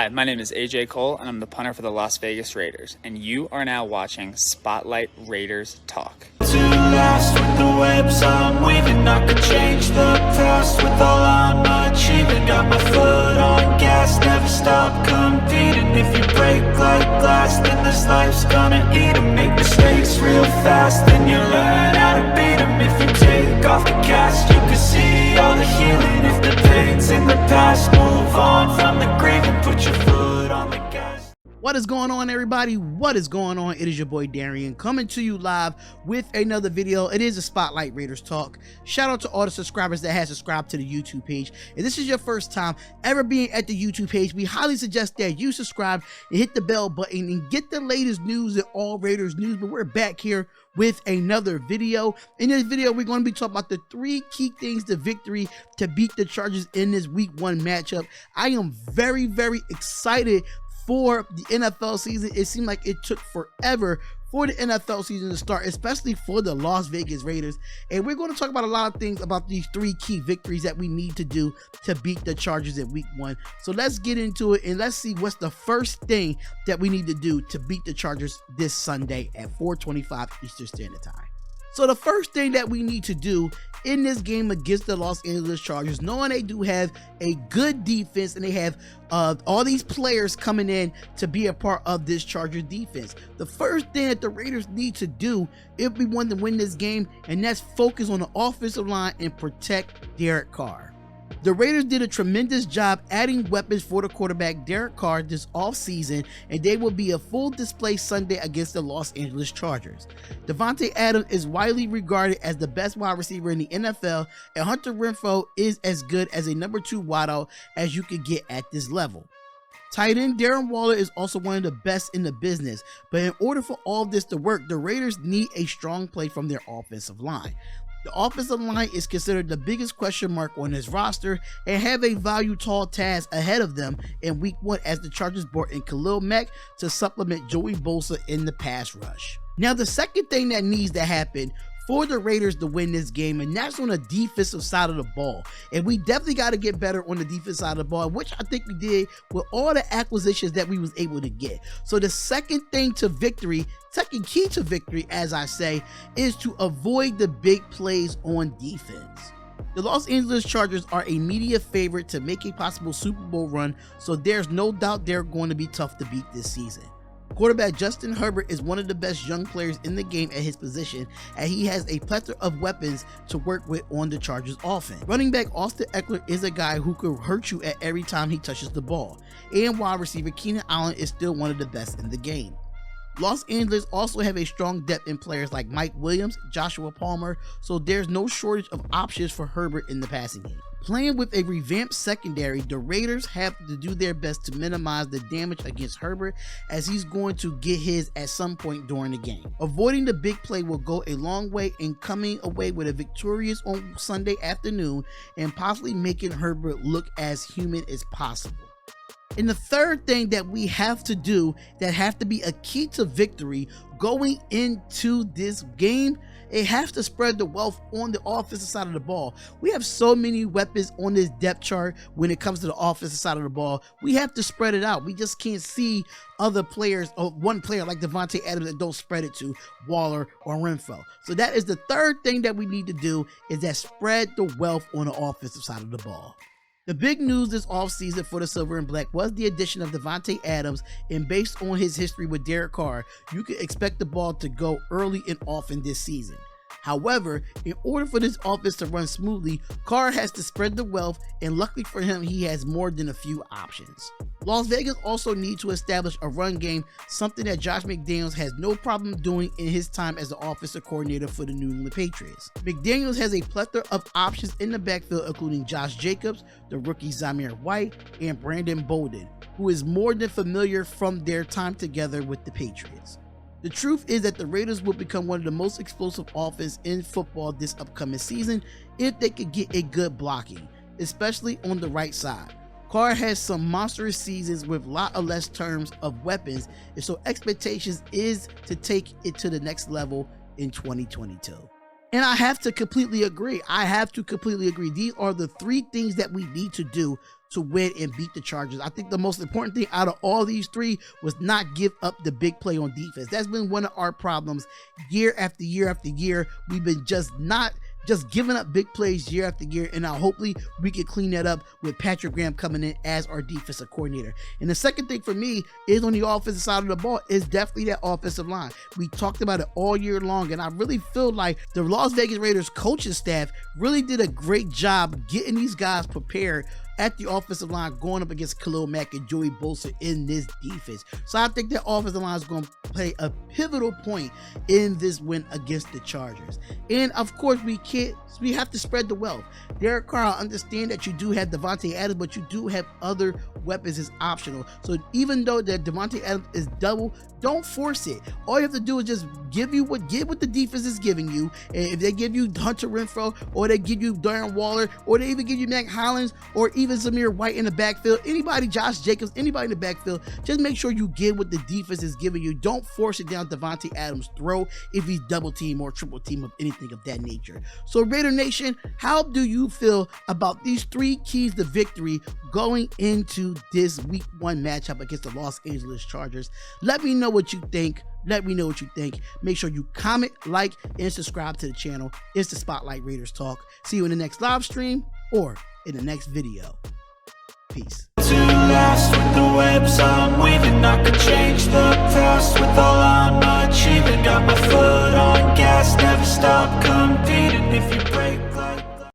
Hi, my name is AJ Cole, and I'm the punter for the Las Vegas Raiders, and you are now watching Spotlight Raiders Talk. To last with the webs I'm weaving, I could change the past with all I'm achieving. Got my foot on gas, never stop competing. If you break like glass, then this life's gonna eat 'em. Make mistakes real fast, then you learn how to beat 'em. If you take off the cast, you can see all the healing. If the pain's in the past, move on from the grave and put your foot on the gas. What is going on, everybody? What is going on? It is your boy Darian coming to you live with another video. It is a Spotlight Raiders Talk. Shout out to all the subscribers that have subscribed to the YouTube page. If this is your first time ever being at the YouTube page, we highly suggest that you subscribe and hit the bell button and get the latest news and all Raiders news. But we're back here with another video. In this video, we're going to be talking about the 3 key things to victory to beat the Chargers in this Week 1 matchup. I am very, very excited for the NFL season. It seemed like it took forever for the NFL season to start, especially for the Las Vegas Raiders. And we're going to talk about a lot of things about these 3 key victories that we need to do to beat the Chargers in Week 1. So let's get into it and let's see what's the first thing that we need to do to beat the Chargers this Sunday at 4:25 Eastern Standard Time. So the first thing that we need to do in this game against the Los Angeles Chargers, knowing they do have a good defense and they have all these players coming in to be a part of this Chargers defense, the first thing that the Raiders need to do if we want to win this game, and that's focus on the offensive line and protect Derek Carr. The Raiders did a tremendous job adding weapons for the quarterback Derek Carr this offseason, and they will be a full display Sunday against the Los Angeles Chargers. Davante Adams is widely regarded as the best wide receiver in the NFL, and Hunter Renfrow is as good as a number 2 wideout as you could get at this level. Tight end Darren Waller is also one of the best in the business, but in order for all this to work, the Raiders need a strong play from their offensive line. The offensive line is considered the biggest question mark on his roster and have a value tall task ahead of them in Week 1 as the Chargers brought in Khalil Mack to supplement Joey Bosa in the pass rush. Now, the second thing that needs to happen for the Raiders to win this game, and that's on the defensive side of the ball. And we definitely got to get better on the defensive side of the ball, which I think we did with all the acquisitions that we was able to get. So the second key to victory, as I say, is to avoid the big plays on defense. The Los Angeles Chargers are a media favorite to make a possible Super Bowl run, so there's no doubt they're going to be tough to beat this season. Quarterback Justin Herbert is one of the best young players in the game at his position, and he has a plethora of weapons to work with on the Chargers offense. Running back Austin Eckler is a guy who could hurt you at every time he touches the ball, and wide receiver Keenan Allen is still one of the best in the game. Los Angeles also have a strong depth in players like Mike Williams, Joshua Palmer, so there's no shortage of options for Herbert in the passing game. Playing with a revamped secondary, the Raiders have to do their best to minimize the damage against Herbert, as he's going to get his at some point during the game. Avoiding the big play will go a long way in coming away with a victorious on Sunday afternoon and possibly making Herbert look as human as possible. And the third thing that we have to do that have to be a key to victory going into this game, it has to spread the wealth on the offensive side of the ball. We have so many weapons on this depth chart when it comes to the offensive side of the ball. We have to spread it out. We just can't see other players or one player like Davante Adams that don't spread it to Waller or Renfrow. So that is the third thing that we need to do, is that spread the wealth on the offensive side of the ball. The big news this offseason for the Silver and Black was the addition of Davante Adams, and based on his history with Derek Carr, you can expect the ball to go early and often this season. However, in order for this offense to run smoothly, Carr has to spread the wealth, and luckily for him, he has more than a few options. Las Vegas also needs to establish a run game, something that Josh McDaniels has no problem doing in his time as the offensive coordinator for the New England Patriots. McDaniels has a plethora of options in the backfield, including Josh Jacobs, the rookie Zamir White, and Brandon Bolden, who is more than familiar from their time together with the Patriots. The truth is that the Raiders will become one of the most explosive offense in football this upcoming season if they could get a good blocking, especially on the right side. Carr has some monstrous seasons with a lot of less terms of weapons, and so expectations is to take it to the next level in 2022. And I have to completely agree. These are the 3 things that we need to do to win and beat the Chargers. I think the most important thing out of all these three was not give up the big play on defense. That's been one of our problems year after year after year. We've been just giving up big plays year after year, and now hopefully we can clean that up with Patrick Graham coming in as our defensive coordinator. And the second thing for me is on the offensive side of the ball is definitely that offensive line. We talked about it all year long, and I really feel like the Las Vegas Raiders coaching staff really did a great job getting these guys prepared at the offensive line going up against Khalil Mack and Joey Bosa in this defense. So I think that offensive line is going to play a pivotal point in this win against the Chargers. And of course, we have to spread the wealth. Derek Carr, I understand that you do have Devontae Adams, but you do have other weapons as optional. So even though that Devontae Adams is double, don't force it. All you have to do is just get what the defense is giving you. And if they give you Hunter Renfrow, or they give you Darren Waller, or they even give you Mac Hollins, or even Zamir White in the backfield, anybody, Josh Jacobs, anybody in the backfield, just make sure you get what the defense is giving you. Don't force it down Devontae Adams' throat if he's double team or triple team of anything of that nature. So Raider Nation, how do you feel about these three keys to victory going into this week 1 matchup against the Los Angeles Chargers? Let me know what you think. Make sure you comment, like, and subscribe to the channel. It's the Spotlight Raiders Talk. See you in the next live stream or in the next video. Peace. To last with the webs I'm weaving, I could change the past with all